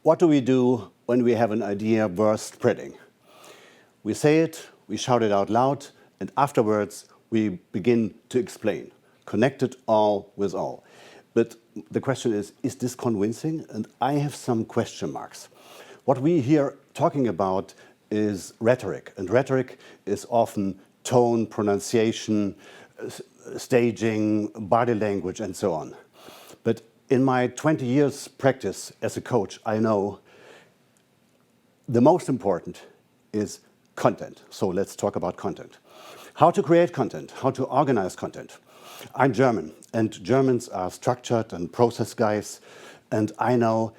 What do we do when we have an idea worth spreading? We say it, we shout it out loud, and afterwards we begin to explain, connect it all with all. But the question is this convincing? And I have some question marks. What we here talking about is rhetoric, and rhetoric is often tone, pronunciation, staging, body language, and so on. But in my 20 years practice as a coach, I know the most important is content. So let's talk about content. How to create content, how to organize content. I'm German, and Germans are structured and process guys, and I know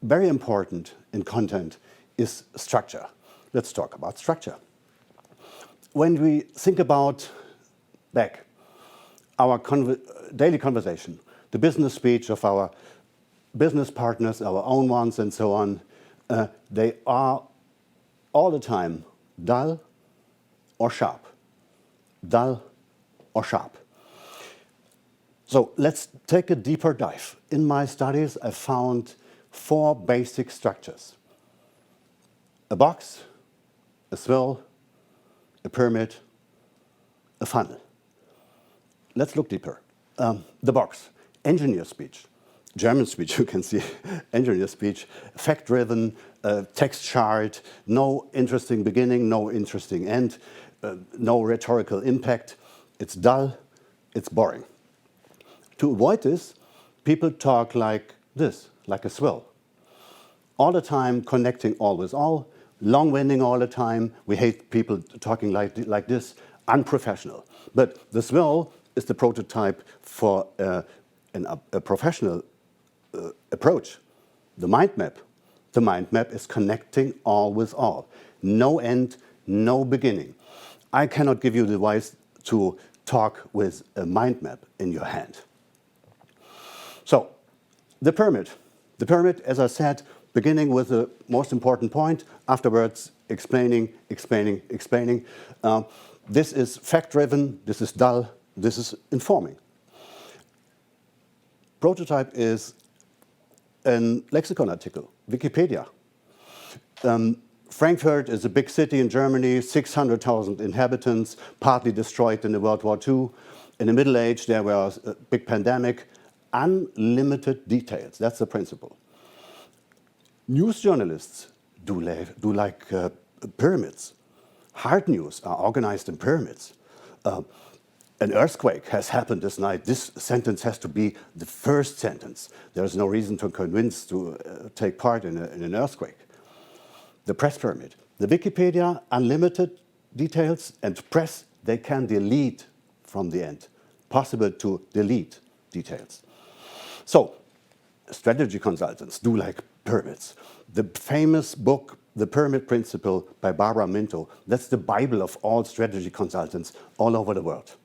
very important in content is structure. Let's talk about structure. When we think about back our daily conversation, the business speech of our business partners, our own ones, and so on, they are all the time dull or sharp. Dull or sharp. So let's take a deeper dive. In my studies, I found 4 basic structures: a box, a swirl, a pyramid, a funnel. Let's look deeper. The box, engineer speech, German speech, you can see, engineer speech, fact-driven, text chart, no interesting beginning, no interesting end, no rhetorical impact. It's dull, it's boring. To avoid this, people talk like this, like a swirl. All the time connecting all with all, long-winding all the time. We hate people talking like this, unprofessional. But the swirl is the prototype for a professional approach. The mind map. The mind map is connecting all with all. No end, no beginning. I cannot give you the advice to talk with a mind map in your hand. So, the pyramid. The pyramid, as I said, beginning with the most important point, afterwards explaining. This is fact-driven, this is dull, this is informing. Prototype is a lexicon article, Wikipedia. Frankfurt is a big city in Germany, 600,000 inhabitants, partly destroyed in the World War II. In the Middle Age, there was a big pandemic. Unlimited details, that's the principle. News journalists do like pyramids. Hard news are organized in pyramids. An earthquake has happened this night. This sentence has to be the first sentence. There's no reason to convince to take part in an earthquake. The press pyramid. The Wikipedia, unlimited details, and press, they can delete from the end. Possible to delete details. So, strategy consultants do like pyramids. The famous book, The Pyramid Principle by Barbara Minto, that's the Bible of all strategy consultants all over the world.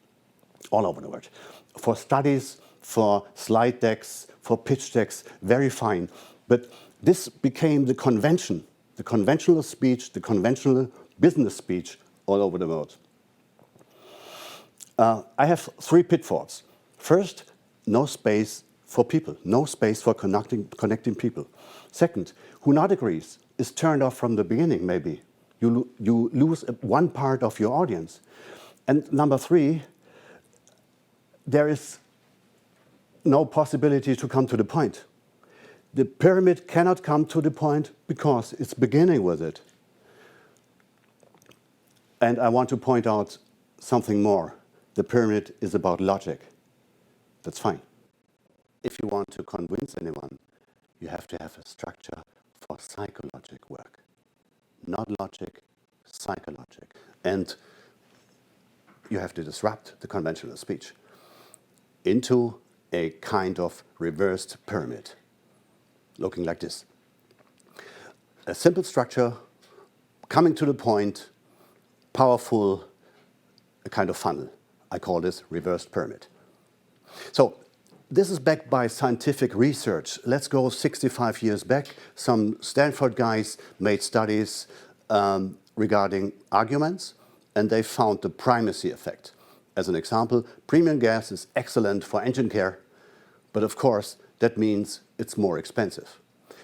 All over the world. For studies, for slide decks, for pitch decks, very fine. But this became the convention, the conventional speech, the conventional business speech all over the world. I have 3 pitfalls. First, no space for people, no space for connecting people. Second, who not agrees is turned off from the beginning, maybe. You lose one part of your audience. And number 3, there is no possibility to come to the point. The pyramid cannot come to the point because it's beginning with it. And I want to point out something more. The pyramid is about logic. That's fine. If you want to convince anyone, you have to have a structure for psychologic work. Not logic, psychologic. And you have to disrupt the conventional speech into a kind of reversed pyramid, looking like this. A simple structure, coming to the point, powerful, a kind of funnel. I call this reversed pyramid. So, this is backed by scientific research. Let's go 65 years back. Some Stanford guys made studies regarding arguments, and they found the primacy effect. As an example, premium gas is excellent for engine care, but of course, that means it's more expensive.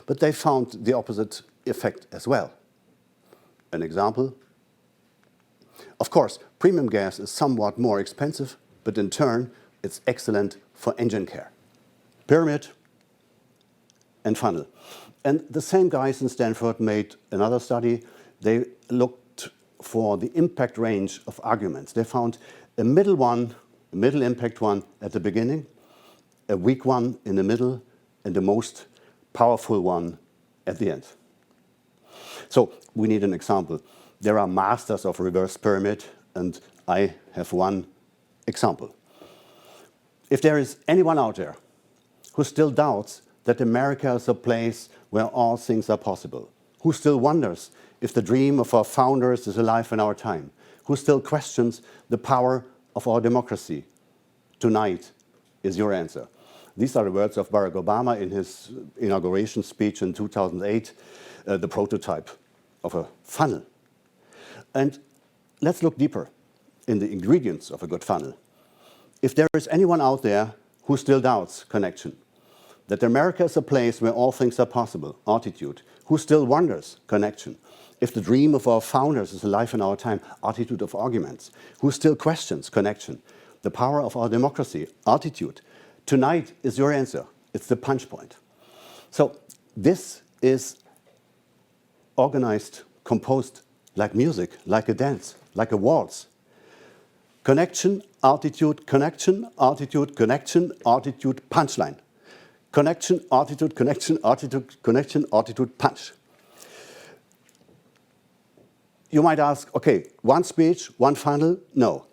But they found the opposite effect as well. An example? Of course, premium gas is somewhat more expensive, but in turn, it's excellent for engine care. Pyramid and funnel. And the same guys in Stanford made another study. They looked for the impact range of arguments. They found a middle one, a middle impact one at the beginning, a weak one in the middle, and the most powerful one at the end. So we need an example. There are masters of reverse pyramid, and I have one example. If there is anyone out there who still doubts that America is a place where all things are possible, who still wonders if the dream of our founders is alive in our time, who still questions the power of our democracy, tonight is your answer. These are the words of Barack Obama in his inauguration speech in 2008, the prototype of a funnel. And let's look deeper in the ingredients of a good funnel. If there is anyone out there who still doubts connection, that America is a place where all things are possible, attitude, who still wonders connection, if the dream of our founders is alive in our time, attitude of arguments, who still questions connection, the power of our democracy, attitude, tonight is your answer. It's the punch point. So this is organized, composed like music, like a dance, like a waltz. Connection, attitude, connection, attitude, connection, attitude, punchline. Connection, attitude, connection, attitude, connection, attitude, punch. You might ask, okay, one speech, one funnel? No.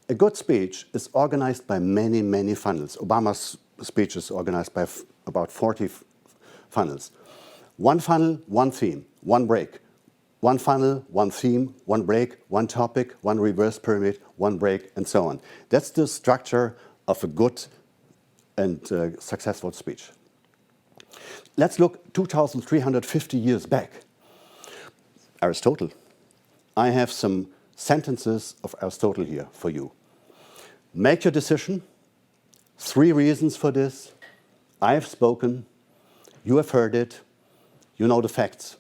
A good speech is organized by many, many funnels. Obama's speech is organized by about 40 funnels. One funnel, one theme, one break. One funnel, one theme, one break, one topic, one reverse pyramid, one break, and so on. That's the structure of a good and successful speech. Let's look 2,350 years back. Aristotle. I have some sentences of Aristotle here for you. Make your decision. 3 reasons for this. I have spoken. You have heard it. You know the facts.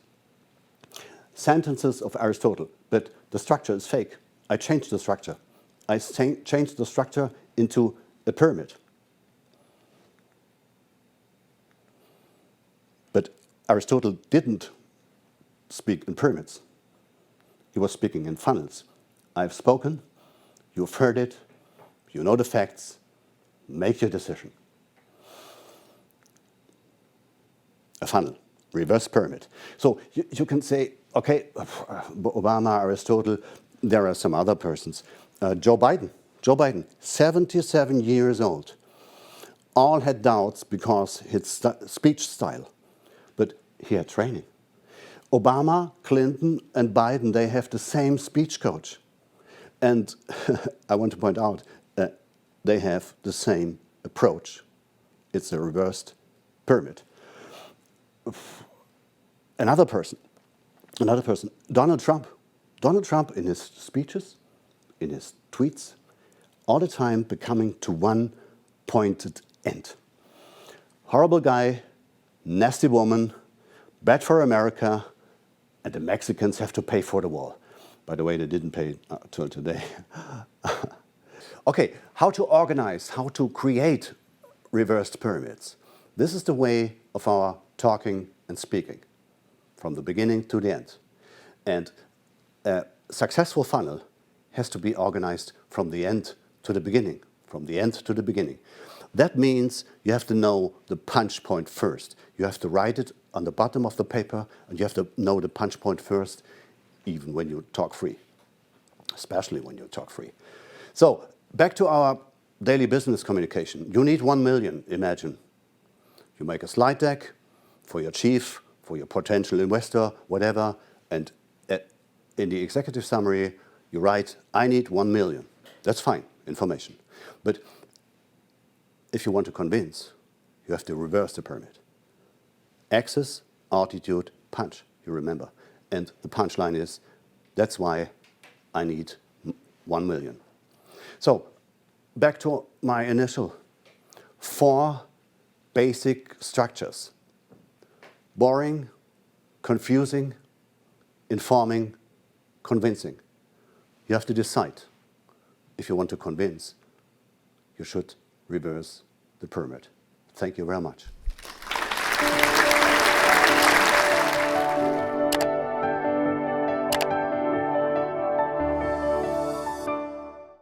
Sentences of Aristotle, but the structure is fake. I changed the structure. I changed the structure into a pyramid. But Aristotle didn't speak in pyramids. He was speaking in funnels. I've spoken, you've heard it, you know the facts, make your decision. A funnel, reverse pyramid. So you can say, okay, Obama, Aristotle, there are some other persons. Joe Biden, 77 years old. All had doubts because his speech style, but he had training. Obama, Clinton, and Biden, they have the same speech coach. And I want to point out, they have the same approach. It's a reversed pyramid. Another person, Donald Trump. Donald Trump in his speeches, in his tweets, all the time becoming to one pointed end. Horrible guy, nasty woman, bad for America, and the Mexicans have to pay for the wall. By the way, they didn't pay till today. Okay, how to organize, how to create reversed pyramids. This is the way of our talking and speaking, from the beginning to the end. And a successful funnel has to be organized from the end to the beginning, from the end to the beginning. That means you have to know the punch point first. You have to write it on the bottom of the paper, and you have to know the punch point first, even when you talk free, especially when you talk free. So back to our daily business communication. You need 1 million, imagine. You make a slide deck for your chief, for your potential investor, whatever, and in the executive summary, you write, I need 1 million. That's fine, information. But if you want to convince, you have to reverse the pyramid. Axis, attitude, punch, you remember. And the punchline is, that's why I need 1 million. So, back to my initial 4 basic structures. boring, confusing, informing, convincing. You have to decide. If you want to convince, you should reverse the permit. Thank you very much.